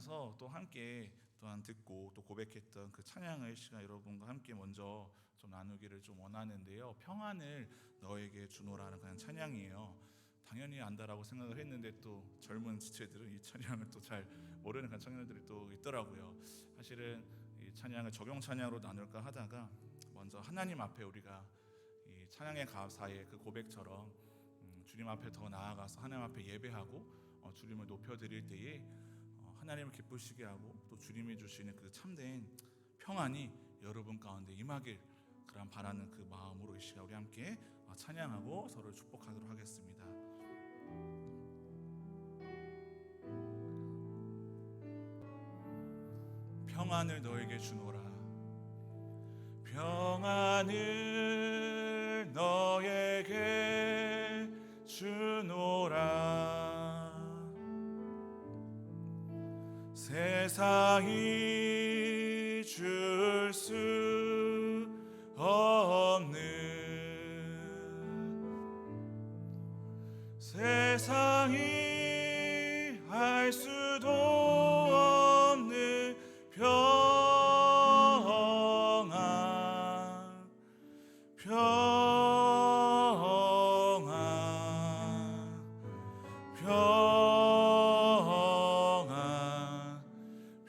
찬양하면서 또 함께 또한 듣고 또 고백했던 그 찬양의 시간 여러분과 함께 먼저 좀 나누기를 좀 원하는데요. 평안을 너에게 주노라는 그냥 찬양이에요. 당연히 안다라고 생각을 했는데 또 젊은 지체들은 이 찬양을 또 잘 모르는 그런 청년들이 또 있더라고요. 사실은 이 찬양을 적용 찬양으로 나눌까 하다가 먼저 하나님 앞에 우리가 이 찬양의 가사의 그 고백처럼 주님 앞에 더 나아가서 하나님 앞에 예배하고 주님을 높여드릴 때에 하나님을 기쁘시게 하고 또 주님이 주시는 그 참된 평안이 여러분 가운데 임하길 그런 바라는 그 마음으로 이 시간 우리 함께 찬양하고 서로를 축복하도록 하겠습니다. 평안을 너에게 주노라. 평안을 너에게 주노라. 세상이 줄 수 없는 세상이 알 수도 없는 평안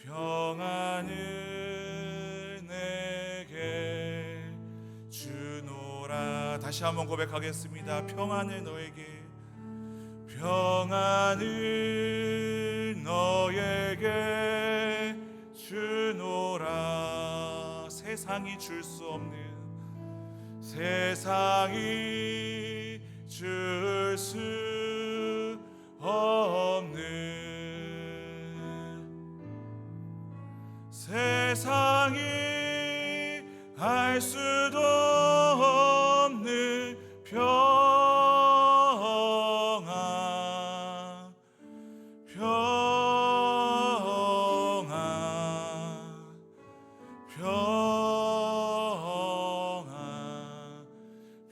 평안을 내게 주노라. 다시 한번 고백하겠습니다. 평안을 너에게 주노라. 세상이 줄 수 없는 세상이 줄 수 없는 세상이 알 수도 없는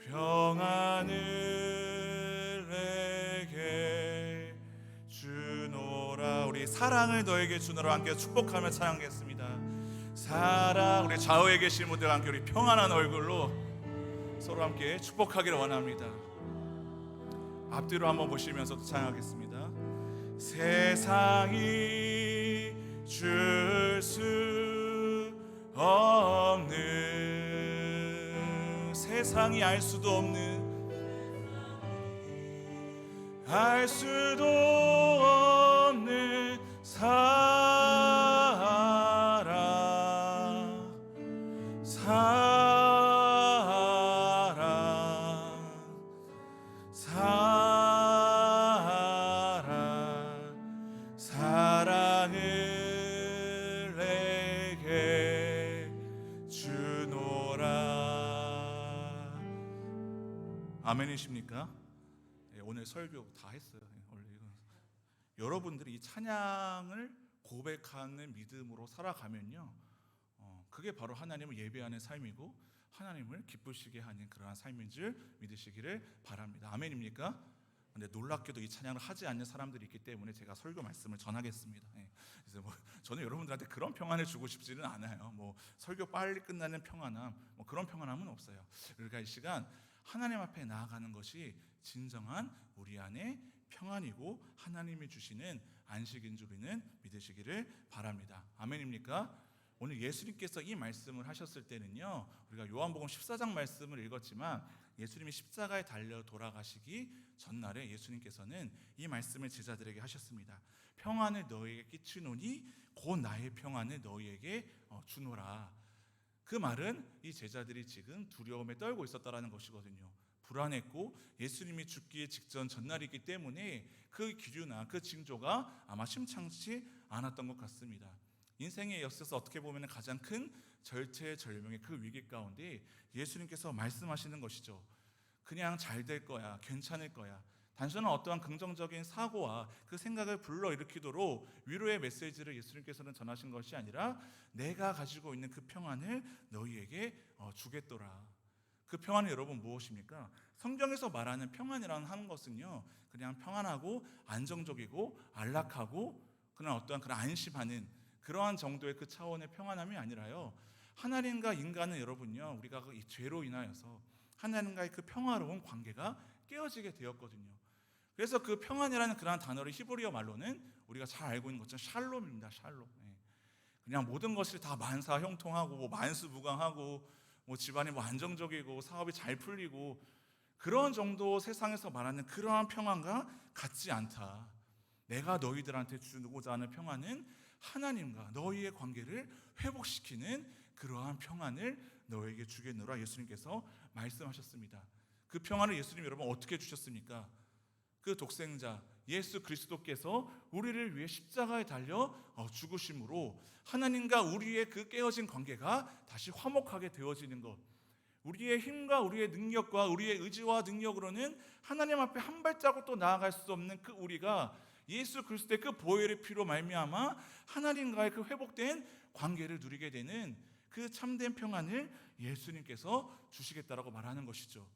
평안을 내게 주노라. 우리 사랑을 너에게 주노라 함께 축복하며 찬양하겠습니다. 사랑, 우리 좌우에 계신 분들과 함께 우리 평안한 얼굴로 서로 함께 축복하기를 원합니다. 앞뒤로 한번 보시면서 찬양하겠습니다. 세상이 줄 수 없는 세상이 알 수도 없는 알 수도 없는 사랑을 내게 주노라. 아멘이십니까? 오늘 설교 다 했어요. 여러분들이 이 찬양을 고백하는 믿음으로 살아가면요, 그게 바로 하나님을 예배하는 삶이고 하나님을 기쁘시게 하는 그러한 삶인 줄 믿으시기를 바랍니다. 아멘입니까? 근데 놀랍게도 이 찬양을 하지 않는 사람들이 있기 때문에 제가 설교 말씀을 전하겠습니다. 그래서 저는 여러분들한테 그런 평안을 주고 싶지는 않아요. 설교 빨리 끝나는 평안함, 그런 평안함은 없어요. 그러니까 이 시간 하나님 앞에 나아가는 것이 진정한 우리 안에 평안이고 하나님이 주시는 안식인 줄 우리는 믿으시기를 바랍니다. 아멘입니까? 오늘 예수님께서 이 말씀을 하셨을 때는요, 우리가 요한복음 14장 말씀을 읽었지만 예수님이 십자가에 달려 돌아가시기 전날에 예수님께서는 이 말씀을 제자들에게 하셨습니다. 평안을 너희에게 끼치노니 곧 나의 평안을 너희에게 주노라. 그 말은 이 제자들이 지금 두려움에 떨고 있었다는 것이거든요. 불안했고 예수님이 죽기에 직전 전날이기 때문에 그 기류나 그 징조가 아마 심상치 않았던 것 같습니다. 인생에 있어서 어떻게 보면 가장 큰 절체절명의 그 위기 가운데 예수님께서 말씀하시는 것이죠. 그냥 잘 될 거야, 괜찮을 거야. 단순한 어떠한 긍정적인 사고와 그 생각을 불러일으키도록 위로의 메시지를 예수님께서는 전하신 것이 아니라 내가 가지고 있는 그 평안을 너희에게 주겠더라. 그 평안이 여러분 무엇입니까? 성경에서 말하는 평안이라는 하는 것은요, 그냥 평안하고 안정적이고 안락하고 그런 어떠한 그런 안심하는 그러한 정도의 그 차원의 평안함이 아니라요, 하나님과 인간은 여러분요, 우리가 이 죄로 인하여서 하나님과의 그 평화로운 관계가 깨어지게 되었거든요. 그래서 그 평안이라는 그러한 단어를 히브리어 말로는 우리가 잘 알고 있는 것처럼 샬롬입니다. 샬롬. 그냥 모든 것이 다 만사형통하고 뭐 만수무강하고 뭐 집안이 뭐 안정적이고 사업이 잘 풀리고 그런 정도 세상에서 말하는 그러한 평안과 같지 않다. 내가 너희들한테 주고자 하는 평안은 하나님과 너희의 관계를 회복시키는 그러한 평안을 너에게 주겠노라 예수님께서 말씀하셨습니다. 그 평안을 예수님 여러분 어떻게 주셨습니까? 그 독생자 예수 그리스도께서 우리를 위해 십자가에 달려 죽으심으로 하나님과 우리의 그 깨어진 관계가 다시 화목하게 되어지는 것, 우리의 힘과 우리의 능력과 우리의 의지와 능력으로는 하나님 앞에 한 발자국도 나아갈 수 없는 그 우리가 예수 그리스도의 그 보혈의 피로 말미암아 하나님과의 그 회복된 관계를 누리게 되는 그 참된 평안을 예수님께서 주시겠다라고 말하는 것이죠.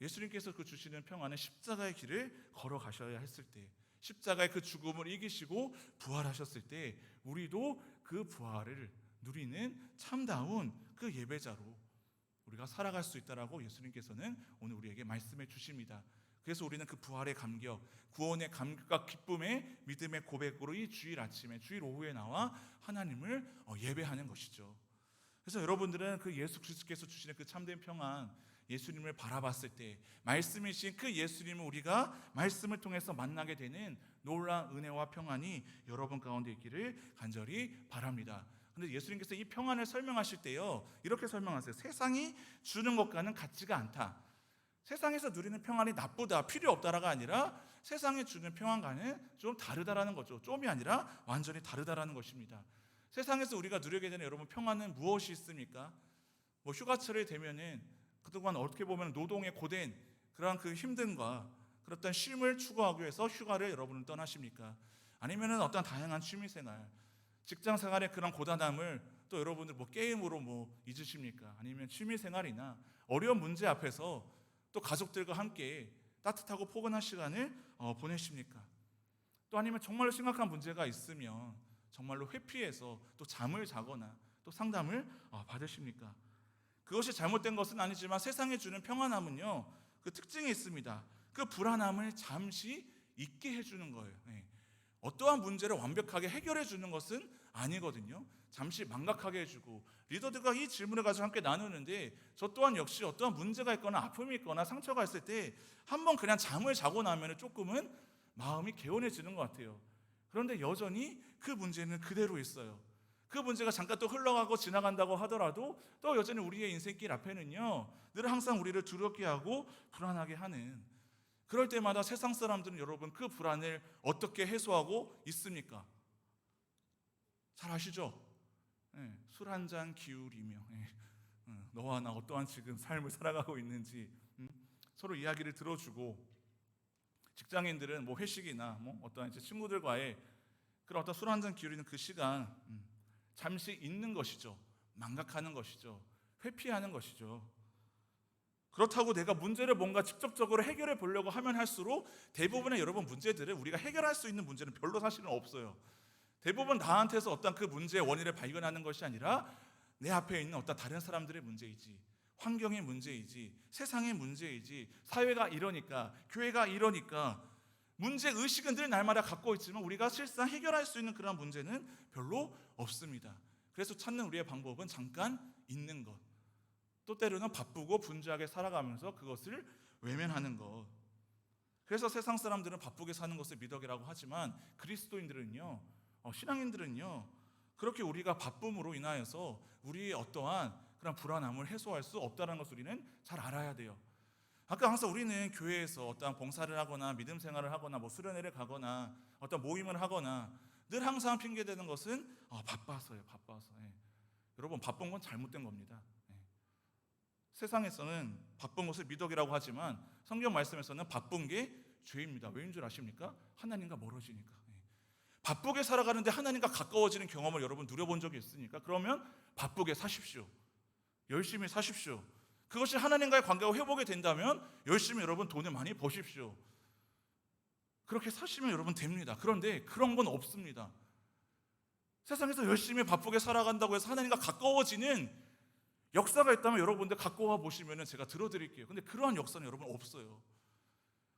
예수님께서 그 주시는 평안은 십자가의 길을 걸어가셔야 했을 때, 십자가의 그 죽음을 이기시고 부활하셨을 때 우리도 그 부활을 누리는 참다운 그 예배자로 우리가 살아갈 수 있다라고 예수님께서는 오늘 우리에게 말씀해 주십니다. 그래서 우리는 그 부활의 감격, 구원의 감격과 기쁨의 믿음의 고백으로 이 주일 아침에, 주일 오후에 나와 하나님을 예배하는 것이죠. 그래서 여러분들은 그 예수 그리스도께서 주시는 그 참된 평안, 예수님을 바라봤을 때 말씀이신 그 예수님을 우리가 말씀을 통해서 만나게 되는 놀라운 은혜와 평안이 여러분 가운데 있기를 간절히 바랍니다. 근데 예수님께서 이 평안을 설명하실 때요, 이렇게 설명하세요. 세상이 주는 것과는 같지가 않다. 세상에서 누리는 평안이 나쁘다, 필요 없다라가 아니라 세상이 주는 평안과는 좀 다르다라는 거죠. 좀이 아니라 완전히 다르다라는 것입니다. 세상에서 우리가 누리게 되는 여러분 평안은 무엇이 있습니까? 뭐 휴가철이 되면은 그동안 어떻게 보면 노동에 고된 그러한 그 힘듦과 그렇던 쉼을 추구하기 위해서 휴가를 여러분은 떠나십니까? 아니면은 어떤 다양한 취미생활, 직장생활의 그런 고단함을 또 여러분들 뭐 게임으로 뭐 잊으십니까? 아니면 취미생활이나 어려운 문제 앞에서 또 가족들과 함께 따뜻하고 포근한 시간을 보내십니까? 또 아니면 정말로 심각한 문제가 있으면 정말로 회피해서 또 잠을 자거나 또 상담을 받으십니까? 그것이 잘못된 것은 아니지만 세상에 주는 평안함은요, 그 특징이 있습니다. 그 불안함을 잠시 잊게 해주는 거예요. 어떠한 문제를 완벽하게 해결해 주는 것은 아니거든요. 잠시 망각하게 해주고, 리더들과 이 질문을 가지고 함께 나누는데 저 또한 역시 어떠한 문제가 있거나 아픔이 있거나 상처가 있을 때 한번 그냥 잠을 자고 나면 조금은 마음이 개운해지는 것 같아요. 그런데 여전히 그 문제는 그대로 있어요. 그 문제가 잠깐 또 흘러가고 지나간다고 하더라도 또 여전히 우리의 인생길 앞에는요, 늘 항상 우리를 두렵게 하고 불안하게 하는, 그럴 때마다 세상 사람들은 여러분 그 불안을 어떻게 해소하고 있습니까? 잘 아시죠? 술 한 잔 기울이며 너와 나 어떠한 지금 삶을 살아가고 있는지 서로 이야기를 들어주고, 직장인들은 뭐 회식이나 뭐 어떠한 이제 친구들과의 그런 어떤 술 한 잔 기울이는 그 시간 잠시 잊는 것이죠. 망각하는 것이죠. 회피하는 것이죠. 그렇다고 내가 문제를 뭔가 직접적으로 해결해 보려고 하면 할수록 대부분의 여러분 문제들을 우리가 해결할 수 있는 문제는 별로 사실은 없어요. 대부분 나한테서 어떤 그 문제의 원인을 발견하는 것이 아니라 내 앞에 있는 어떤 다른 사람들의 문제이지, 환경의 문제이지, 세상의 문제이지, 사회가 이러니까, 교회가 이러니까, 문제의식은 늘 날마다 갖고 있지만 우리가 실상 해결할 수 있는 그런 문제는 별로 없습니다. 그래서 찾는 우리의 방법은 잠깐 있는 것, 또 때로는 바쁘고 분주하게 살아가면서 그것을 외면하는 것. 그래서 세상 사람들은 바쁘게 사는 것을 미덕이라고 하지만 그리스도인들은요, 신앙인들은요, 그렇게 우리가 바쁨으로 인하여서 우리의 어떠한 그런 불안함을 해소할 수 없다는 것을 우리는 잘 알아야 돼요. 아까 항상 우리는 교회에서 어떠한 봉사를 하거나 믿음 생활을 하거나 뭐 수련회를 가거나 어떤 모임을 하거나 늘 항상 핑계대는 것은 바빠서요. 바빠서. 여러분 바쁜 건 잘못된 겁니다. 세상에서는 바쁜 것을 미덕이라고 하지만 성경 말씀에서는 바쁜 게 죄입니다. 왜인 줄 아십니까? 하나님과 멀어지니까. 바쁘게 살아가는데 하나님과 가까워지는 경험을 여러분 누려본 적이 있습니까? 그러면 바쁘게 사십시오. 열심히 사십시오. 그것이 하나님과의 관계가 회복이 된다면 열심히 여러분 돈을 많이 버십시오. 그렇게 사시면 여러분 됩니다. 그런데 그런 건 없습니다. 세상에서 열심히 바쁘게 살아간다고 해서 하나님과 가까워지는 역사가 있다면 여러분들 갖고 와 보시면 제가 들어드릴게요. 근데 그러한 역사는 여러분 없어요.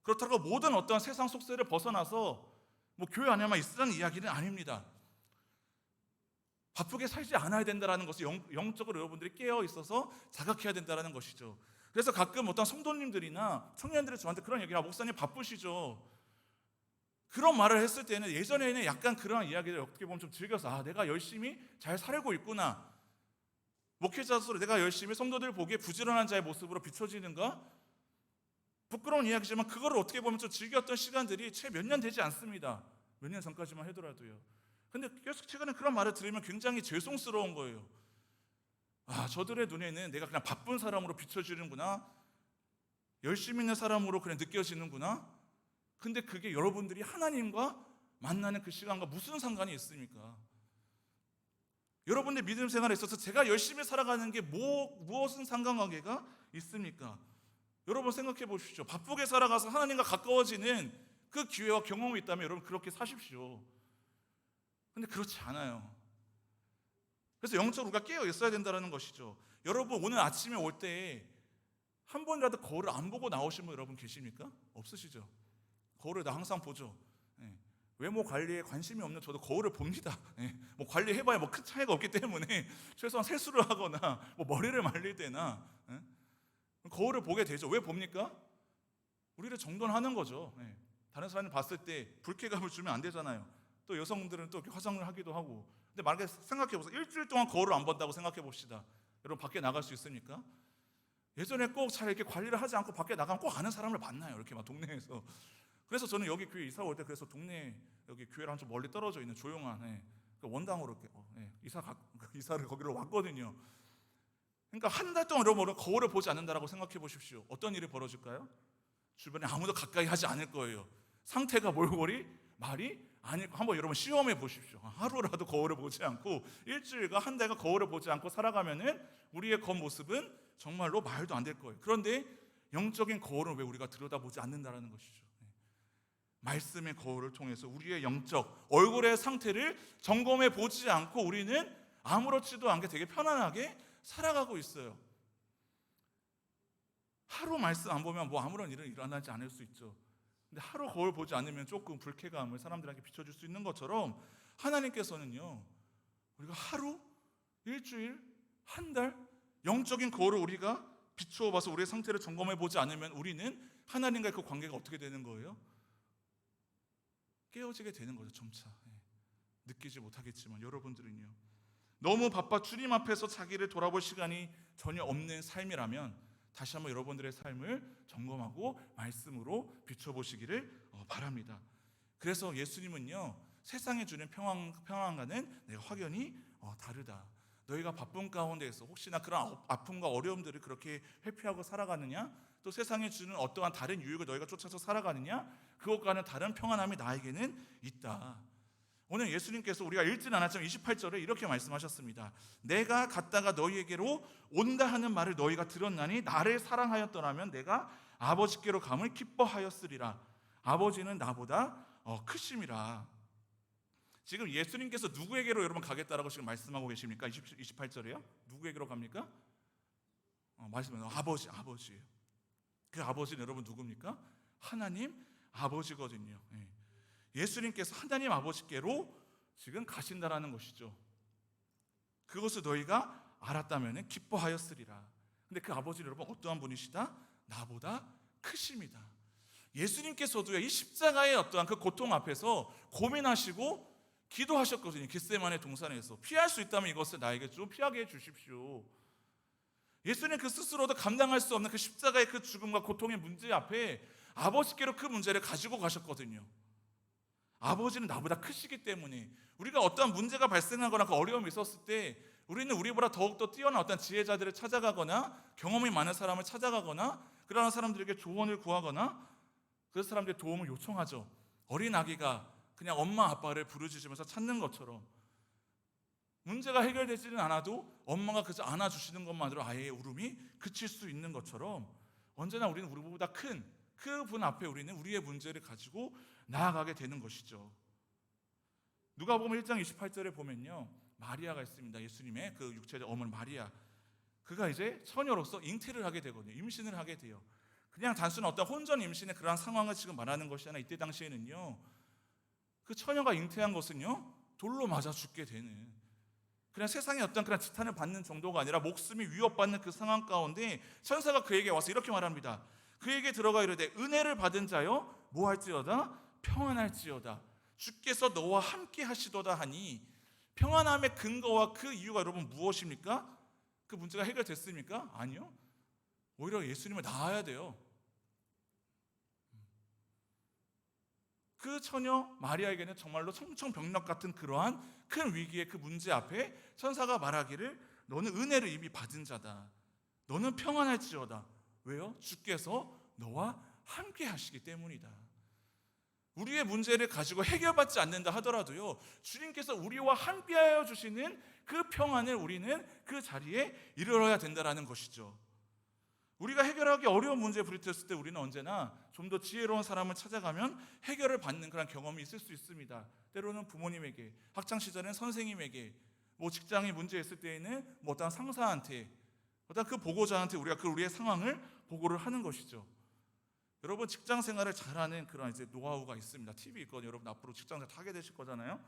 그렇다고 모든 어떠한 세상 속세를 벗어나서 뭐 교회 안에만 있으라는 이야기는 아닙니다. 바쁘게 살지 않아야 된다는 것을 영적으로 여러분들이 깨어 있어서 자각해야 된다는 것이죠. 그래서 가끔 어떤 성도님들이나 청년들이 저한테 그런 얘기를 목사님 바쁘시죠? 그런 말을 했을 때는 예전에는 약간 그런 이야기를 어떻게 보면 좀 즐겨서 내가 열심히 잘 살고 있구나, 목회자로서 내가 열심히 성도들 보기에 부지런한 자의 모습으로 비춰지는가? 부끄러운 이야기지만 그거를 어떻게 보면 좀 즐겼던 시간들이 채 몇 년 되지 않습니다. 몇 년 전까지만 하더라도요. 근데 계속 최근에 그런 말을 들으면 굉장히 죄송스러운 거예요. 저들의 눈에는 내가 그냥 바쁜 사람으로 비춰지는구나, 열심히 있는 사람으로 그냥 느껴지는구나. 근데 그게 여러분들이 하나님과 만나는 그 시간과 무슨 상관이 있습니까? 여러분의 믿음 생활에 있어서 제가 열심히 살아가는 게 무엇은 상관관계가 있습니까? 여러분 생각해 보십시오. 바쁘게 살아가서 하나님과 가까워지는 그 기회와 경험이 있다면 여러분 그렇게 사십시오. 근데 그렇지 않아요. 그래서 영적으로 우리가 깨어 있어야 된다는 것이죠. 여러분 오늘 아침에 올 때 한 번이라도 거울을 안 보고 나오신 분 여러분 계십니까? 없으시죠? 거울을 나 항상 보죠. 외모 관리에 관심이 없는 저도 거울을 봅니다. 뭐 관리해봐야 뭐 큰 차이가 없기 때문에 최소한 세수를 하거나 뭐 머리를 말릴 때나 거울을 보게 되죠. 왜 봅니까? 우리를 정돈하는 거죠. 다른 사람이 봤을 때 불쾌감을 주면 안 되잖아요. 또 여성들은 또 이렇게 화장을 하기도 하고. 근데 만약에 생각해 보세요. 일주일 동안 거울을 안 본다고 생각해 봅시다. 여러분 밖에 나갈 수 있습니까? 예전에 꼭 잘 이렇게 관리를 하지 않고 밖에 나가면 꼭 아는 사람을 만나요. 이렇게 막 동네에서. 그래서 저는 여기 교회 이사 올 때 그래서 동네 여기 교회랑 좀 멀리 떨어져 있는 조용한 원당으로 이사를 거기로 왔거든요. 그러니까 한 달 동안 여러분 거울을 보지 않는다라고 생각해 보십시오. 어떤 일이 벌어질까요? 주변에 아무도 가까이 하지 않을 거예요. 상태가 몰골이 말이 아닐 거 한번 여러분 시험해 보십시오. 하루라도 거울을 보지 않고 일주일과 한 달간 거울을 보지 않고 살아가면은 우리의 겉모습은 정말로 말도 안 될 거예요. 그런데 영적인 거울은 왜 우리가 들여다보지 않는다라는 것이죠. 말씀의 거울을 통해서 우리의 영적 얼굴의 상태를 점검해 보지 않고 우리는 아무렇지도 않게 되게 편안하게 살아가고 있어요. 하루 말씀 안 보면 뭐 아무런 일은 일어나지 않을 수 있죠. 근데 하루 거울 보지 않으면 조금 불쾌감을 사람들에게 비춰줄 수 있는 것처럼 하나님께서는요, 우리가 하루, 일주일, 한 달 영적인 거울을 우리가 비추어 봐서 우리의 상태를 점검해 보지 않으면 우리는 하나님과의 그 관계가 어떻게 되는 거예요? 깨어지게 되는 거죠. 점차 느끼지 못하겠지만 여러분들은요, 너무 바빠 주님 앞에서 자기를 돌아볼 시간이 전혀 없는 삶이라면 다시 한번 여러분들의 삶을 점검하고 말씀으로 비춰보시기를 바랍니다. 그래서 예수님은요, 세상에 주는 평안과는 내가 확연히 다르다. 너희가 바쁜 가운데에서 혹시나 그런 아픔과 어려움들을 그렇게 회피하고 살아가느냐, 또 세상에 주는 어떠한 다른 유익을 너희가 쫓아서 살아가느냐, 그것과는 다른 평안함이 나에게는 있다. 오늘 예수님께서 우리가 읽진 않았지만 28절에 이렇게 말씀하셨습니다. 내가 갔다가 너희에게로 온다 하는 말을 너희가 들었나니 나를 사랑하였더라면 내가 아버지께로 감을 기뻐하였으리라. 아버지는 나보다 크심이라. 지금 예수님께서 누구에게로 여러분 가겠다라고 지금 말씀하고 계십니까? 28절에요. 누구에게로 갑니까? 말씀은 아버지예요. 그 아버지는 여러분 누굽니까? 하나님 아버지거든요. 예수님께서 하나님 아버지께로 지금 가신다라는 것이죠. 그것을 너희가 알았다면 기뻐하였으리라. 근데 그 아버지는 여러분 어떠한 분이시다? 나보다 크십니다. 예수님께서도 이 십자가의 어떠한 그 고통 앞에서 고민하시고 기도하셨거든요. 겟세마네 동산에서 피할 수 있다면 이것을 나에게 좀 피하게 해주십시오. 예수님 그 스스로도 감당할 수 없는 그 십자가의 그 죽음과 고통의 문제 앞에 아버지께로 그 문제를 가지고 가셨거든요. 아버지는 나보다 크시기 때문에 우리가 어떠한 문제가 발생하거나 그 어려움이 있었을 때 우리는 우리보다 더욱더 뛰어난 어떤 지혜자들을 찾아가거나 경험이 많은 사람을 찾아가거나 그러한 사람들에게 조언을 구하거나 그 사람들의 도움을 요청하죠. 어린 아기가 그냥 엄마 아빠를 부르짖으면서 찾는 것처럼 문제가 해결되지는 않아도 엄마가 그저 안아주시는 것만으로 아이의 울음이 그칠 수 있는 것처럼 언제나 우리는 우리보다 큰 그 분 앞에 우리는 우리의 문제를 가지고 나아가게 되는 것이죠. 누가복음 1장 28절에 보면요, 마리아가 있습니다. 예수님의 그 육체적 어머니 마리아. 그가 이제 처녀로서 잉태를 하게 되거든요. 임신을 하게 돼요. 그냥 단순한 어떤 혼전 임신의 그런 상황을 지금 말하는 것이 아니라 이때 당시에는요, 그 처녀가 잉태한 것은요, 돌로 맞아 죽게 되는, 그냥 세상의 어떤 그런 지탄을 받는 정도가 아니라 목숨이 위협받는 그 상황 가운데 천사가 그에게 와서 이렇게 말합니다. 그에게 들어가 이르되 은혜를 받은 자여 뭐 할지어다 평안할지어다 주께서 너와 함께 하시도다 하니, 평안함의 근거와 그 이유가 여러분 무엇입니까? 그 문제가 해결됐습니까? 아니요. 오히려 예수님을 낳아야 돼요. 그 처녀 마리아에게는 정말로 청천벽력 같은 그러한 큰 위기의 그 문제 앞에 천사가 말하기를 너는 은혜를 이미 받은 자다. 너는 평안할지어다. 왜요? 주께서 너와 함께 하시기 때문이다. 우리의 문제를 가지고 해결받지 않는다 하더라도요, 주님께서 우리와 함께하여 주시는 그 평안을 우리는 그 자리에 이르러야 된다는 것이죠. 우리가 해결하기 어려운 문제에 부딪혔을 때 우리는 언제나 좀 더 지혜로운 사람을 찾아가면 해결을 받는 그런 경험이 있을 수 있습니다. 때로는 부모님에게, 학창시절엔 선생님에게, 뭐 직장에 문제 있을 때에는 뭐 어떤 상사한테, 어떤 그 보고자한테 우리가 그 우리의 상황을 보고를 하는 것이죠. 여러분 직장 생활을 잘하는 그런 이제 노하우가 있습니다. 팁이 있거든요. 여러분 앞으로 직장을 하게 되실 거잖아요.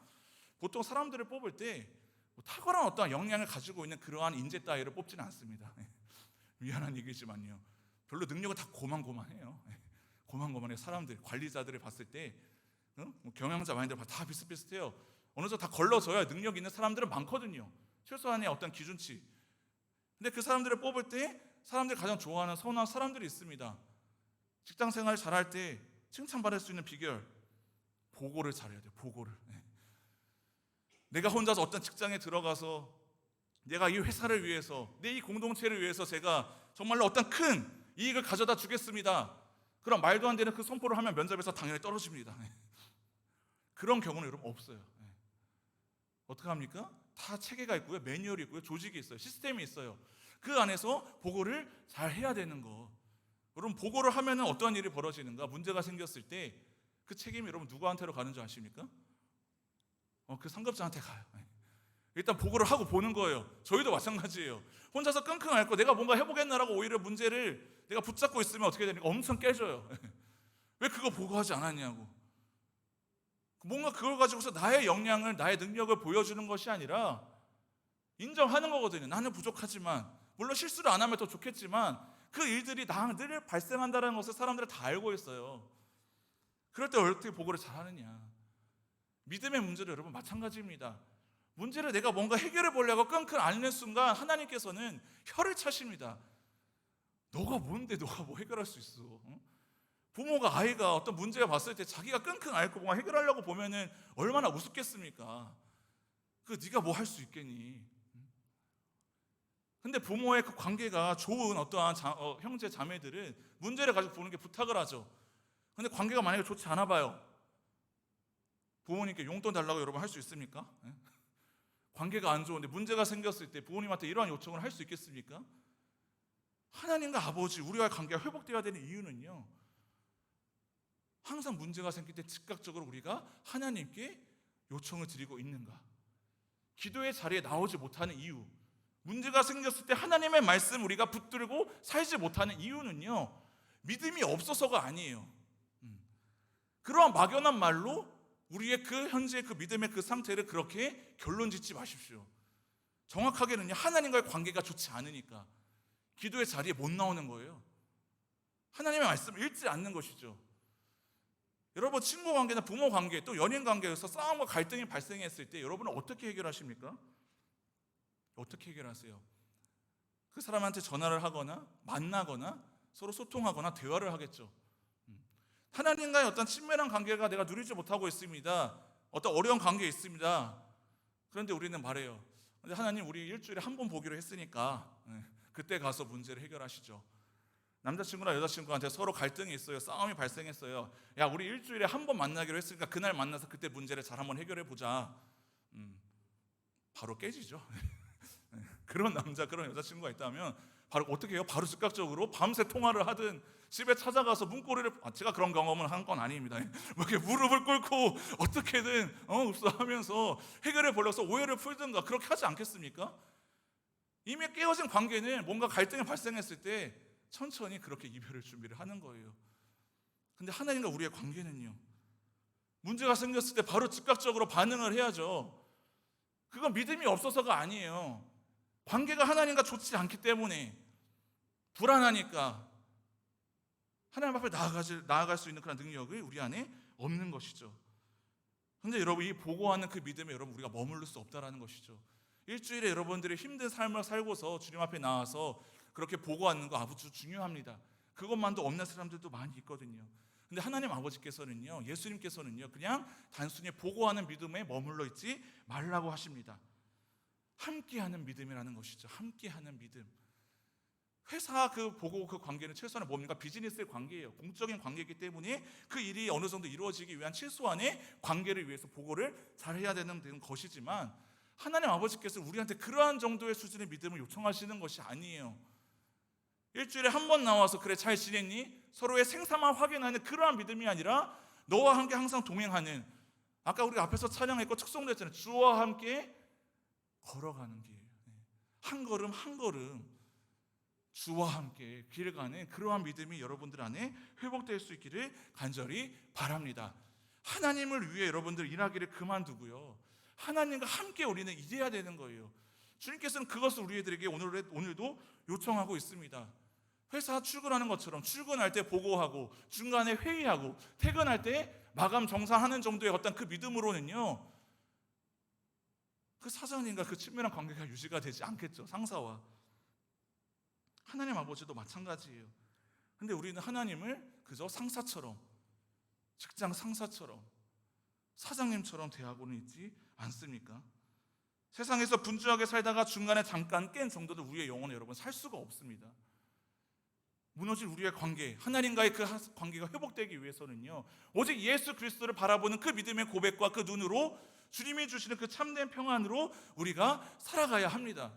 보통 사람들을 뽑을 때 뭐 탁월한 어떤 역량을 가지고 있는 그러한 인재 따위를 뽑지는 않습니다. 미안한 얘기지만요, 별로 능력은 다 고만고만해요. 고만고만해. 사람들, 관리자들을 봤을 때 뭐 경영자 마인드를 다 비슷비슷해요. 어느 정도 다 걸러져야 능력 있는 사람들은 많거든요. 최소한의 어떤 기준치. 근데 그 사람들을 뽑을 때 사람들이 가장 좋아하는 선호한 사람들이 있습니다. 직장 생활 잘할 때 칭찬받을 수 있는 비결, 보고를 잘해야 돼요. 보고를. 내가 혼자서 어떤 직장에 들어가서 내가 이 회사를 위해서, 내 이 공동체를 위해서 제가 정말로 어떤 큰 이익을 가져다 주겠습니다, 그런 말도 안 되는 그 선포를 하면 면접에서 당연히 떨어집니다. 그런 경우는 여러분 없어요. 어떻게 합니까? 다 체계가 있고요, 매뉴얼이 있고요, 조직이 있어요, 시스템이 있어요. 그 안에서 보고를 잘 해야 되는 거. 여러분 보고를 하면 어떠한 일이 벌어지는가? 문제가 생겼을 때 그 책임이 여러분 누구한테로 가는 줄 아십니까? 그 상급자한테 가요. 일단 보고를 하고 보는 거예요. 저희도 마찬가지예요. 혼자서 끙끙 앓고 내가 뭔가 해보겠나라고 오히려 문제를 내가 붙잡고 있으면 어떻게 되니까 엄청 깨져요. 왜 그거 보고하지 않았냐고. 뭔가 그걸 가지고서 나의 역량을, 나의 능력을 보여주는 것이 아니라 인정하는 거거든요. 나는 부족하지만, 물론 실수를 안 하면 더 좋겠지만 그 일들이 늘 발생한다는 것을 사람들은 다 알고 있어요. 그럴 때 어떻게 보고를 잘하느냐. 믿음의 문제도 여러분 마찬가지입니다. 문제를 내가 뭔가 해결해 보려고 끙끙 앓는 순간 하나님께서는 혀를 차십니다. 너가 뭔데 너가 뭐 해결할 수 있어? 부모가 아이가 어떤 문제가 봤을 때 자기가 끙끙 앓고 뭔가 해결하려고 보면은 얼마나 우습겠습니까? 그 네가 뭐 할 수 있겠니? 근데 부모의 그 관계가 좋은 어떠한 형제 자매들은 문제를 가지고 보는 게 부탁을 하죠. 근데 관계가 만약에 좋지 않아 봐요. 부모님께 용돈 달라고 여러분 할 수 있습니까? 관계가 안 좋은데 문제가 생겼을 때 부모님한테 이러한 요청을 할 수 있겠습니까? 하나님과 아버지, 우리와의 관계가 회복되어야 되는 이유는요, 항상 문제가 생길 때 즉각적으로 우리가 하나님께 요청을 드리고 있는가. 기도의 자리에 나오지 못하는 이유, 문제가 생겼을 때 하나님의 말씀 우리가 붙들고 살지 못하는 이유는요, 믿음이 없어서가 아니에요. 그러한 막연한 말로 우리의 그 현재 그 믿음의 그 상태를 그렇게 결론 짓지 마십시오. 정확하게는요, 하나님과의 관계가 좋지 않으니까 기도의 자리에 못 나오는 거예요. 하나님의 말씀을 읽지 않는 것이죠. 여러분 친구 관계나 부모 관계, 또 연인 관계에서 싸움과 갈등이 발생했을 때 여러분은 어떻게 해결하십니까? 어떻게 해결하세요? 그 사람한테 전화를 하거나 만나거나 서로 소통하거나 대화를 하겠죠. 하나님과의 어떤 친밀한 관계가 내가 누리지 못하고 있습니다. 어떤 어려운 관계에 있습니다. 그런데 우리는 말해요. 근데 하나님, 우리 일주일에 한 번 보기로 했으니까 그때 가서 문제를 해결하시죠. 남자친구나 여자친구한테 서로 갈등이 있어요. 싸움이 발생했어요. 야, 우리 일주일에 한 번 만나기로 했으니까 그날 만나서 그때 문제를 잘 한번 해결해 보자. 바로 깨지죠. 그런 남자, 그런 여자친구가 있다면 바로 어떻게 해요? 바로 즉각적으로 밤새 통화를 하든 집에 찾아가서 문고리를, 제가 그런 경험을 한 건 아닙니다. 뭐 이렇게 무릎을 꿇고 어떻게든 읍소하면서 해결해 보려서 오해를 풀든가 그렇게 하지 않겠습니까? 이미 깨어진 관계는 뭔가 갈등이 발생했을 때 천천히 그렇게 이별을 준비를 하는 거예요. 근데 하나님과 우리의 관계는요, 문제가 생겼을 때 바로 즉각적으로 반응을 해야죠. 그건 믿음이 없어서가 아니에요. 관계가 하나님과 좋지 않기 때문에, 불안하니까 하나님 앞에 나아갈 수 있는 그런 능력이 우리 안에 없는 것이죠. 근데 여러분, 이 보고하는 그 믿음에 여러분 우리가 머무를 수 없다라는 것이죠. 일주일에 여러분들이 힘든 삶을 살고서 주님 앞에 나와서 그렇게 보고하는 거 아주 중요합니다. 그것만도 없는 사람들도 많이 있거든요. 근데 하나님 아버지께서는요, 예수님께서는요, 그냥 단순히 보고하는 믿음에 머물러 있지 말라고 하십니다. 함께하는 믿음이라는 것이죠. 함께하는 믿음. 회사 그 보고 그 관계는 최소한의 뭡니까? 비즈니스의 관계예요. 공적인 관계이기 때문에 그 일이 어느 정도 이루어지기 위한 최소한의 관계를 위해서 보고를 잘 해야 되는 것이지만, 하나님 아버지께서 우리한테 그러한 정도의 수준의 믿음을 요청하시는 것이 아니에요. 일주일에 한 번 나와서 그래 잘 지냈니? 서로의 생사만 확인하는 그러한 믿음이 아니라 너와 함께 항상 동행하는, 아까 우리가 앞에서 찬양했고 축성도 했잖아요. 주와 함께 걸어가는 길, 한 걸음 한 걸음 주와 함께 길을 가는 그러한 믿음이 여러분들 안에 회복될 수 있기를 간절히 바랍니다. 하나님을 위해 여러분들 일하기를 그만두고요, 하나님과 함께 우리는 일해야 되는 거예요. 주님께서는 그것을 우리들에게 오늘도 요청하고 있습니다. 회사 출근하는 것처럼 출근할 때 보고하고 중간에 회의하고 퇴근할 때 마감 정산하는 정도의 어떤 그 믿음으로는요, 그 사장님과 그 친밀한 관계가 유지가 되지 않겠죠. 상사와. 하나님 아버지도 마찬가지예요. 근데 우리는 하나님을 그저 상사처럼, 직장 상사처럼, 사장님처럼 대하고는 있지 않습니까? 세상에서 분주하게 살다가 중간에 잠깐 깬 정도도 우리의 영혼에 여러분 살 수가 없습니다. 무너진 우리의 관계, 하나님과의 그 관계가 회복되기 위해서는요, 오직 예수 그리스도를 바라보는 그 믿음의 고백과 그 눈으로, 주님이 주시는 그 참된 평안으로 우리가 살아가야 합니다.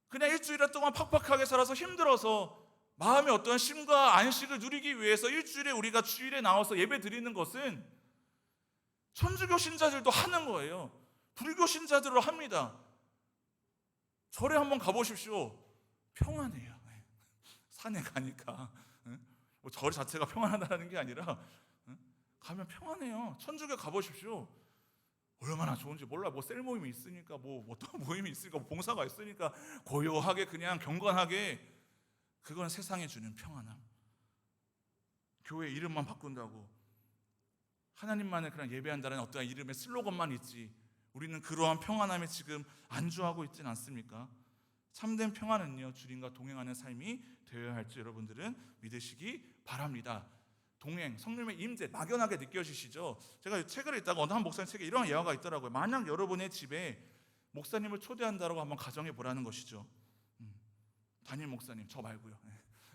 그냥 일주일 동안 팍팍하게 살아서 힘들어서 마음의 어떠한 쉼과 안식을 누리기 위해서 일주일에 우리가 주일에 나와서 예배 드리는 것은 천주교 신자들도 하는 거예요. 불교 신자들도 합니다. 절에 한번 가보십시오. 평안해요. 산에 가니까. 뭐 절 자체가 평안하다는 게 아니라 가면 평안해요. 천주교 가보십시오. 얼마나 좋은지 몰라. 뭐 셀 모임이 있으니까, 뭐 어떤 모임이 있으니까, 뭐 봉사가 있으니까 고요하게 그냥 경건하게, 그건 세상에 주는 평안함. 교회 이름만 바꾼다고 하나님만을 그냥 예배한다는 어떠한 이름의 슬로건만 있지, 우리는 그러한 평안함에 지금 안주하고 있지는 않습니까? 참된 평안은요, 주님과 동행하는 삶이 되어야 할지 여러분들은 믿으시기 바랍니다. 동행, 성령의 임재 막연하게 느껴지시죠? 제가 책을 읽다가 어느 한 목사님 책에 이런 예화가 있더라고요. 만약 여러분의 집에 목사님을 초대한다고 한번 가정해 보라는 것이죠. 담임 목사님, 저 말고요.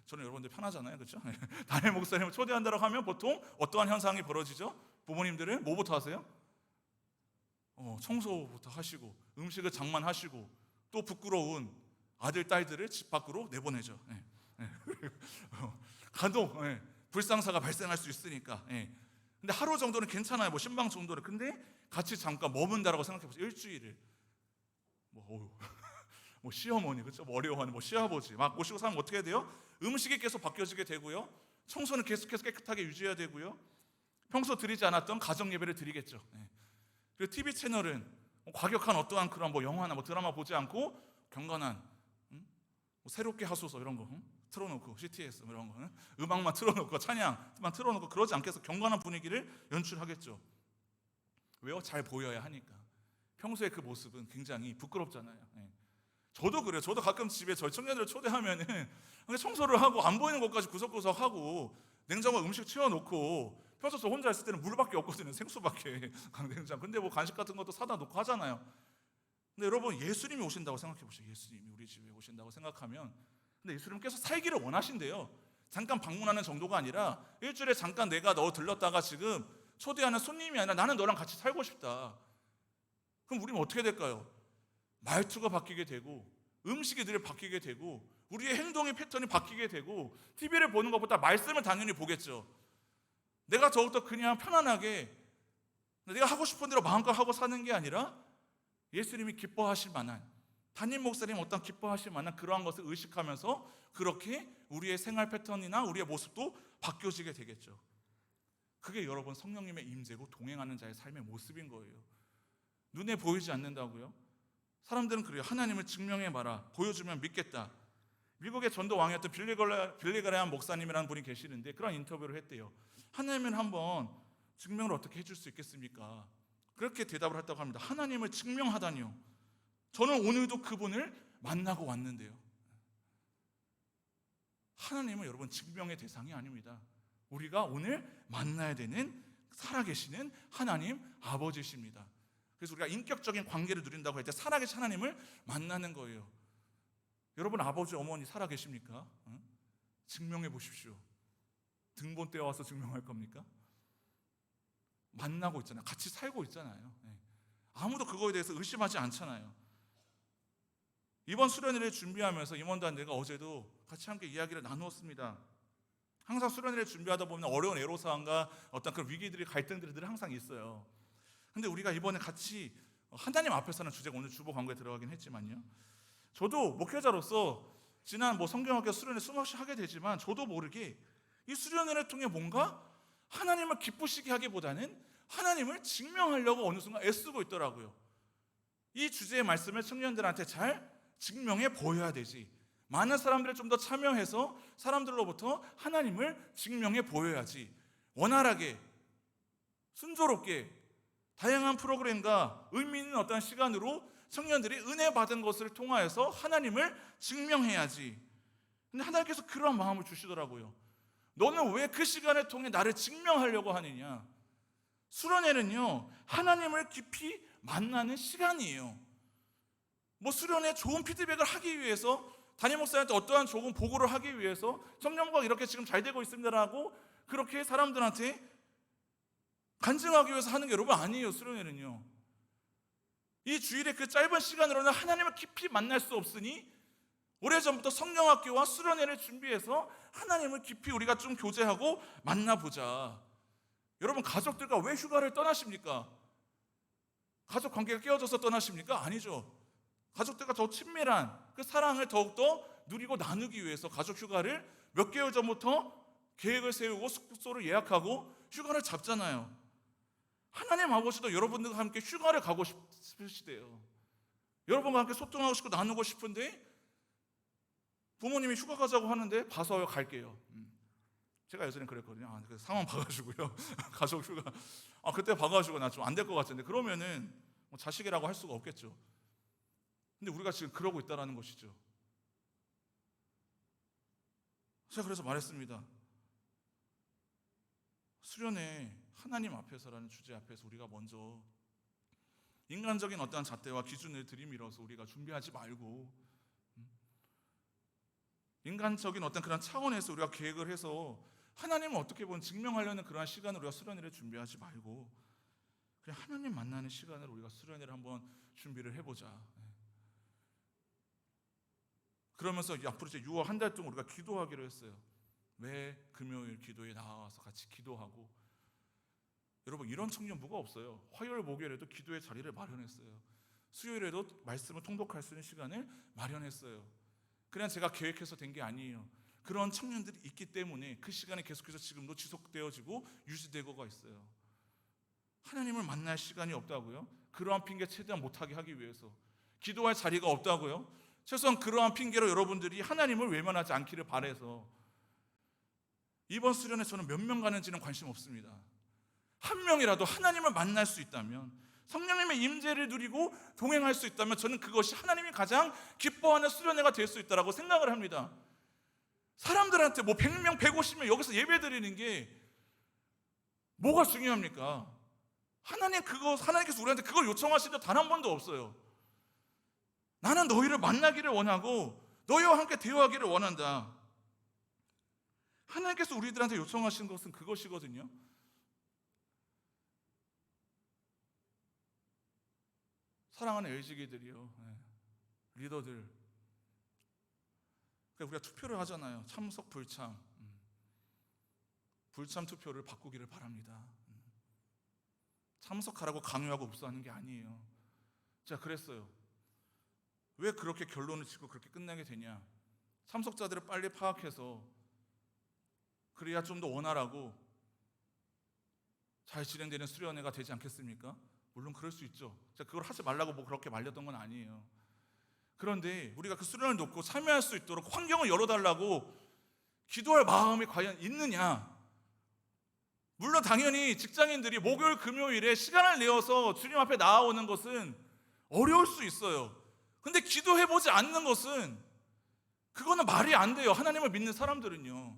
저는 여러분들 편하잖아요, 그렇죠? 담임 목사님을 초대한다고 하면 보통 어떠한 현상이 벌어지죠? 부모님들은 뭐부터 하세요? 청소부터 하시고 음식을 장만하시고 또 부끄러운 아들, 딸들을 집 밖으로 내보내죠. 간혹 불상사가 발생할 수 있으니까. 근데 하루 정도는 괜찮아요. 뭐 신방 정도는. 근데 같이 잠깐 머문다라고 생각해 보세요. 일주일을. 뭐 시어머니, 그렇죠? 뭐 어려워하는 뭐 시아버지 막 모시고 살면 어떻게 해야 돼요? 음식이 계속 바뀌어지게 되고요. 청소는 계속해서 깨끗하게 유지해야 되고요. 평소 드리지 않았던 가정 예배를 드리겠죠. 그리고 TV 채널은 과격한 어떠한 그런 뭐 영화나 뭐 드라마 보지 않고 경건한 뭐 새롭게 하소서 이런 거 틀어놓고, CTS 이런 거 음악만 틀어놓고 찬양만 틀어놓고 그러지 않겠어. 경건한 분위기를 연출하겠죠. 왜요? 잘 보여야 하니까. 평소에 그 모습은 굉장히 부끄럽잖아요. 저도 그래요. 저도 가끔 집에 저희 청년들을 초대하면은 청소를 하고 안 보이는 곳까지 구석구석 하고 냉장고에 음식 채워놓고, 평소 저 혼자 있을 때는 물밖에 없거든요. 생수밖에, 강냉장. 근데 뭐 간식 같은 것도 사다 놓고 하잖아요. 근데 여러분, 예수님이 오신다고 생각해 보세요. 예수님이 우리 집에 오신다고 생각하면, 근데 예수님께서 살기를 원하신대요. 잠깐 방문하는 정도가 아니라 일주일에 잠깐 내가 너 들렀다가 지금 초대하는 손님이 아니라 나는 너랑 같이 살고 싶다. 그럼 우리는 어떻게 될까요? 말투가 바뀌게 되고 음식이 늘 바뀌게 되고 우리의 행동의 패턴이 바뀌게 되고 TV를 보는 것보다 말씀을 당연히 보겠죠. 내가 더욱더 그냥 편안하게 내가 하고 싶은 대로 마음껏 하고 사는 게 아니라 예수님이 기뻐하실 만한, 담임 목사님 어떤 기뻐하실 만한 그러한 것을 의식하면서 그렇게 우리의 생활 패턴이나 우리의 모습도 바뀌어지게 되겠죠. 그게 여러분 성령님의 임재고 동행하는 자의 삶의 모습인 거예요. 눈에 보이지 않는다고요? 사람들은 그래요. 하나님을 증명해봐라, 보여주면 믿겠다. 미국의 전도 왕이었던 빌리그레함 목사님이라는 분이 계시는데 그런 인터뷰를 했대요. 하나님을 한번 증명을 어떻게 해줄 수 있겠습니까? 그렇게 대답을 했다고 합니다. 하나님을 증명하다니요. 저는 오늘도 그분을 만나고 왔는데요. 하나님은 여러분 증명의 대상이 아닙니다. 우리가 오늘 만나야 되는 살아계시는 하나님 아버지십니다. 그래서 우리가 인격적인 관계를 누린다고 할 때 살아계신 하나님을 만나는 거예요. 여러분 아버지 어머니 살아계십니까? 증명해 보십시오. 등본 떼어와서 증명할 겁니까? 만나고 있잖아요. 같이 살고 있잖아요. 아무도 그거에 대해서 의심하지 않잖아요. 이번 수련회를 준비하면서 임원단들과 어제도 같이 함께 이야기를 나누었습니다. 항상 수련회를 준비하다 보면 어려운 애로사항과 어떤 그런 위기들이, 갈등들이 늘 항상 있어요. 근데 우리가 이번에 같이 하나님 앞에서는 주제가 오늘 주보 광고에 들어가긴 했지만요. 저도 목회자로서 지난 성경학교 수련회 수없이 하게 되지만 저도 모르게 이 수련회를 통해 뭔가 하나님을 기쁘시게 하기보다는 하나님을 증명하려고 어느 순간 애쓰고 있더라고요. 이 주제의 말씀을 청년들한테 잘 증명해 보여야 되지. 많은 사람들을 좀 더 참여해서 사람들로부터 하나님을 증명해 보여야지. 원활하게, 순조롭게, 다양한 프로그램과 의미 있는 어떤 시간으로 청년들이 은혜 받은 것을 통하여서 하나님을 증명해야지. 근데 하나님께서 그런 마음을 주시더라고요. 너는 왜 그 시간을 통해 나를 증명하려고 하느냐? 수련회는요, 하나님을 깊이 만나는 시간이에요. 수련회 좋은 피드백을 하기 위해서, 담임 목사님한테 어떠한 좋은 보고를 하기 위해서 청년부가 이렇게 지금 잘 되고 있습니다라고 그렇게 사람들한테 간증하기 위해서 하는 게 여러분 아니에요. 수련회는요, 이 주일의 그 짧은 시간으로는 하나님을 깊이 만날 수 없으니 오래전부터 성령학교와 수련회를 준비해서 하나님을 깊이 우리가 좀 교제하고 만나보자. 여러분 가족들과 왜 휴가를 떠나십니까? 가족 관계가 깨어져서 떠나십니까? 아니죠. 가족들과 더 친밀한 그 사랑을 더욱더 누리고 나누기 위해서 가족 휴가를 몇 개월 전부터 계획을 세우고 숙소를 예약하고 휴가를 잡잖아요. 하나님 아버지도 여러분들과 함께 휴가를 가고 싶으시대요. 여러분과 함께 소통하고 싶고 나누고 싶은데 부모님이 휴가 가자고 하는데 봐서요 갈게요. 제가 예전에 그랬거든요. 그래서 상황 봐가지고요. 가족 휴가 그때 봐가지고 나 좀 안 될 것 같은데 그러면은 자식이라고 할 수가 없겠죠. 근데 우리가 지금 그러고 있다는 것이죠. 제가 그래서 말했습니다. 수련회 하나님 앞에서라는 주제 앞에서 우리가 먼저 인간적인 어떠한 잣대와 기준을 들이밀어서 우리가 준비하지 말고 인간적인 어떤 그런 차원에서 우리가 계획을 해서 하나님을 어떻게 보면 증명하려는 그러한 시간을 우리가 수련회를 준비하지 말고 그냥 하나님 만나는 시간을 우리가 수련회를 한번 준비를 해보자. 그러면서 앞으로 이제 6월 한 달 동안 우리가 기도하기로 했어요. 매 금요일 기도에 나와서 같이 기도하고, 여러분 이런 청년부가 없어요. 화요일 목요일에도 기도의 자리를 마련했어요. 수요일에도 말씀을 통독할 수 있는 시간을 마련했어요. 그냥 제가 계획해서 된 게 아니에요. 그런 청년들이 있기 때문에 그 시간이 계속해서 지금도 지속되어지고 유지되고가 있어요. 하나님을 만날 시간이 없다고요? 그러한 핑계 최대한 못하게 하기 위해서. 기도할 자리가 없다고요? 최소한 그러한 핑계로 여러분들이 하나님을 외면하지 않기를 바라서. 이번 수련회 저는 몇 명 가는지는 관심 없습니다. 한 명이라도 하나님을 만날 수 있다면, 성령님의 임재를 누리고 동행할 수 있다면 저는 그것이 하나님이 가장 기뻐하는 수련회가 될 수 있다고 생각을 합니다. 사람들한테 100명, 150명 여기서 예배 드리는 게 뭐가 중요합니까? 하나님께서 우리한테 그걸 요청하신 적 단 한 번도 없어요. 나는 너희를 만나기를 원하고 너희와 함께 대화하기를 원한다. 하나님께서 우리들한테 요청하신 것은 그것이거든요. 사랑하는 LG기들이요, 리더들, 우리가 투표를 하잖아요. 참석, 불참. 불참 투표를 바꾸기를 바랍니다. 참석하라고 강요하고 읍소하는 게 아니에요. 제가 그랬어요. 왜 그렇게 결론을 짓고 그렇게 끝나게 되냐? 참석자들을 빨리 파악해서 그래야 좀 더 원활하고 잘 진행되는 수련회가 되지 않겠습니까? 물론 그럴 수 있죠. 제가 그걸 하지 말라고 뭐 그렇게 말렸던 건 아니에요. 그런데 우리가 그 수련을 놓고 참여할 수 있도록 환경을 열어달라고 기도할 마음이 과연 있느냐? 물론 당연히 직장인들이 목요일, 금요일에 시간을 내어서 주님 앞에 나아오는 것은 어려울 수 있어요. 근데 기도해보지 않는 것은 그거는 말이 안 돼요. 하나님을 믿는 사람들은요.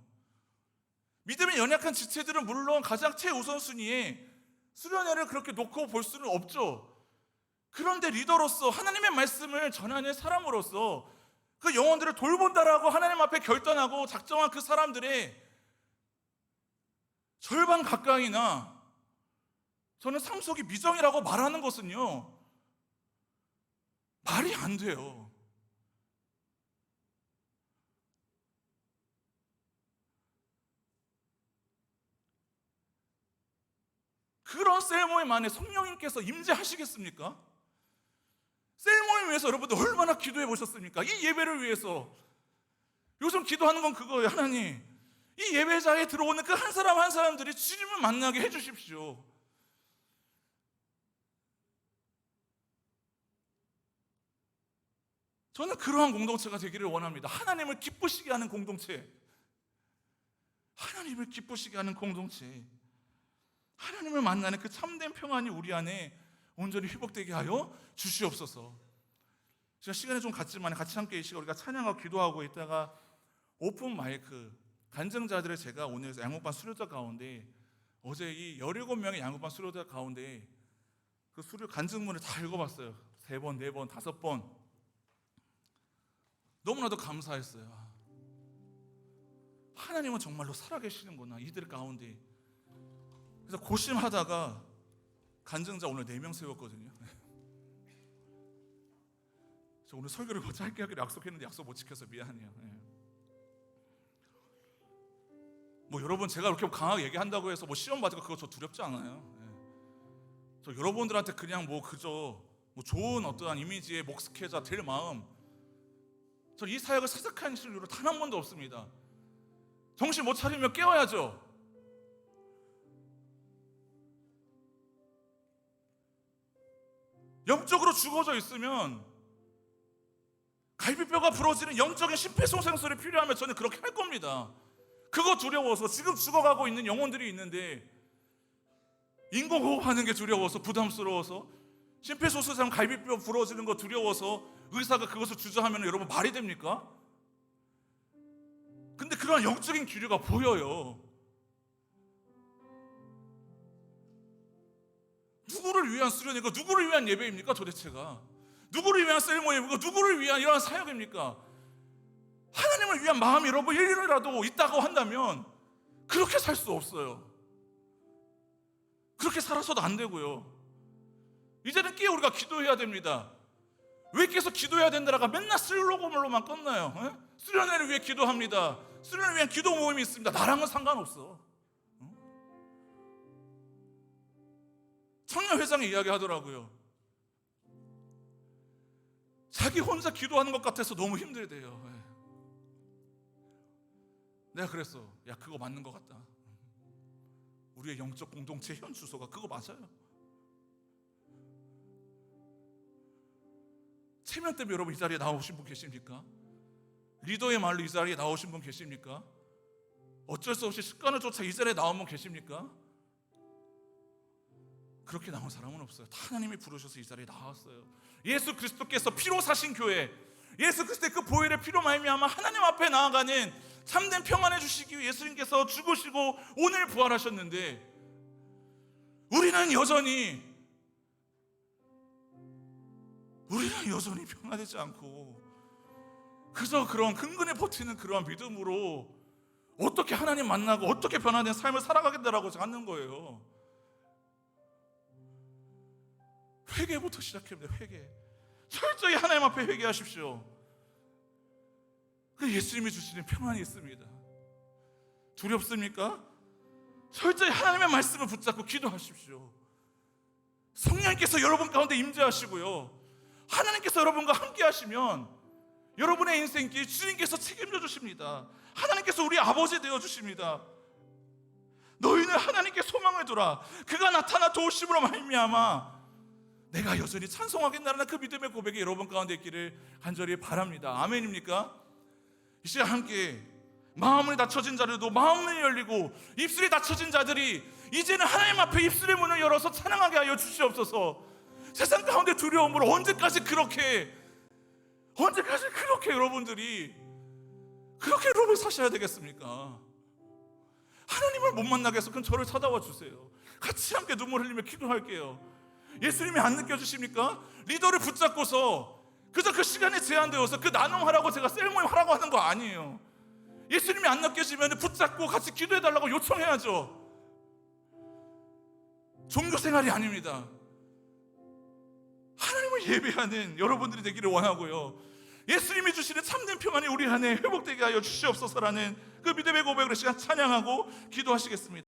믿음이 연약한 지체들은 물론 가장 최우선순위에 수련회를 그렇게 놓고 볼 수는 없죠. 그런데 리더로서 하나님의 말씀을 전하는 사람으로서 그 영혼들을 돌본다라고 하나님 앞에 결단하고 작정한 그 사람들의 절반 가까이나 저는 참석이 미정이라고 말하는 것은요, 말이 안 돼요. 그런 셀모임만에 성령님께서 임재하시겠습니까? 셀모임 위해서 여러분들 얼마나 기도해 보셨습니까? 이 예배를 위해서. 요즘 기도하는 건 그거예요. 하나님, 이 예배자에 들어오는 그 한 사람 한 사람들이 주님을 만나게 해주십시오. 저는 그러한 공동체가 되기를 원합니다. 하나님을 기쁘시게 하는 공동체, 하나님을 기쁘시게 하는 공동체, 하나님을 만나는 그 참된 평안이 우리 안에 온전히 회복되게 하여 주시옵소서. 제가 시간이 좀 갔지만 같이 함께 이 시간 우리가 찬양하고 기도하고 있다가 오픈 마이크 간증자들을 제가 오늘 양육반 수료자 가운데 어제 이 17명의 양육반 수료자 가운데 그 수료 간증문을 다 읽어봤어요. 3번, 4번, 5번. 너무나도 감사했어요. 하나님은 정말로 살아계시는구나, 이들 가운데. 그래서 고심하다가 간증자 오늘 4명 세웠거든요. 저 오늘 설교를 더 짧게 하기로 약속했는데 약속 못 지켜서 미안해요. 뭐 여러분, 제가 그렇게 강하게 얘기한다고 해서 뭐 시험 받을 거 그거 저 두렵지 않아요. 저 여러분들한테 그냥 뭐 그저 뭐 좋은 어떠한 이미지의 목스케자 될 마음, 저 이 사역을 사색한 실로 단 한 번도 없습니다. 정신 못 차리면 깨워야죠. 영적으로 죽어져 있으면 갈비뼈가 부러지는 영적인 심폐소생술이 필요하면 저는 그렇게 할 겁니다. 그거 두려워서 지금 죽어가고 있는 영혼들이 있는데 인공호흡하는 게 두려워서, 부담스러워서, 심폐소생술 갈비뼈 부러지는 거 두려워서 의사가 그것을 주저하면 여러분 말이 됩니까? 근데 그런 영적인 기류가 보여요. 누구를 위한 수련회고 누구를 위한 예배입니까 도대체가? 누구를 위한 셀모임이고 누구를 위한 이러한 사역입니까? 하나님을 위한 마음이 여러분 1일이라도 있다고 한다면 그렇게 살 수 없어요. 그렇게 살아서도 안 되고요. 이제는 끼어 우리가 기도해야 됩니다. 왜 계속 기도해야 된다라가 맨날 슬로건으로만 끝나요? 수련회를 위해 기도합니다. 수련회를 위한 기도 모임이 있습니다. 나랑은 상관없어. 청년회장이 이야기하더라고요. 자기 혼자 기도하는 것 같아서 너무 힘들대요. 내가 그랬어. 야, 그거 맞는 것 같다. 우리의 영적 공동체 현 주소가 그거 맞아요. 체면 때문에 여러분 이 자리에 나오신 분 계십니까? 리더의 말로 이 자리에 나오신 분 계십니까? 어쩔 수 없이 습관을 쫓아 이 자리에 나온 분 계십니까? 그렇게 나온 사람은 없어요. 다 하나님이 부르셔서 이 자리에 나왔어요. 예수 그리스도께서 피로 사신 교회, 예수 그리스도의 그 보혈의 피로 말미암아 하나님 앞에 나아가는 참된 평안해 주시기 위해 예수님께서 죽으시고 오늘 부활하셨는데 우리는 여전히 평안하지 않고 그저 그런 근근에 버티는 그러한 믿음으로 어떻게 하나님 만나고 어떻게 변화된 삶을 살아가겠다라고 하는 거예요. 회개부터 시작합니다. 회개. 철저히 하나님 앞에 회개하십시오. 그 예수님이 주시는 평안이 있습니다. 두렵습니까? 철저히 하나님의 말씀을 붙잡고 기도하십시오. 성령님께서 여러분 가운데 임재하시고요, 하나님께서 여러분과 함께 하시면 여러분의 인생길 주님께서 책임져 주십니다. 하나님께서 우리 아버지 되어 주십니다. 너희는 하나님께 소망을 두라. 그가 나타나 도우심으로 말미암아 내가 여전히 찬송하겠나라는 그 믿음의 고백이 여러분 가운데 있기를 간절히 바랍니다. 아멘입니까? 이 시간 함께 마음이 닫혀진 자들도 마음을 열리고 입술이 닫혀진 자들이 이제는 하나님 앞에 입술의 문을 열어서 찬양하게 하여 주시옵소서. 세상 가운데 두려움으로 언제까지 그렇게 여러분들이 그렇게 여러분 사셔야 되겠습니까? 하나님을 못 만나게 해서 그럼 저를 찾아와 주세요. 같이 함께 눈물 흘리며 기도할게요. 예수님이 안 느껴지십니까? 리더를 붙잡고서 그저 그 시간에 제한되어서 그 나눔하라고 제가 셀모임 하라고 하는 거 아니에요. 예수님이 안 느껴지면 붙잡고 같이 기도해달라고 요청해야죠. 종교생활이 아닙니다. 하나님을 예배하는 여러분들이 되기를 원하고요, 예수님이 주시는 참된 평안이 우리 안에 회복되게 하여 주시옵소서라는 그 믿음의 고백으로 시간 찬양하고 기도하시겠습니다.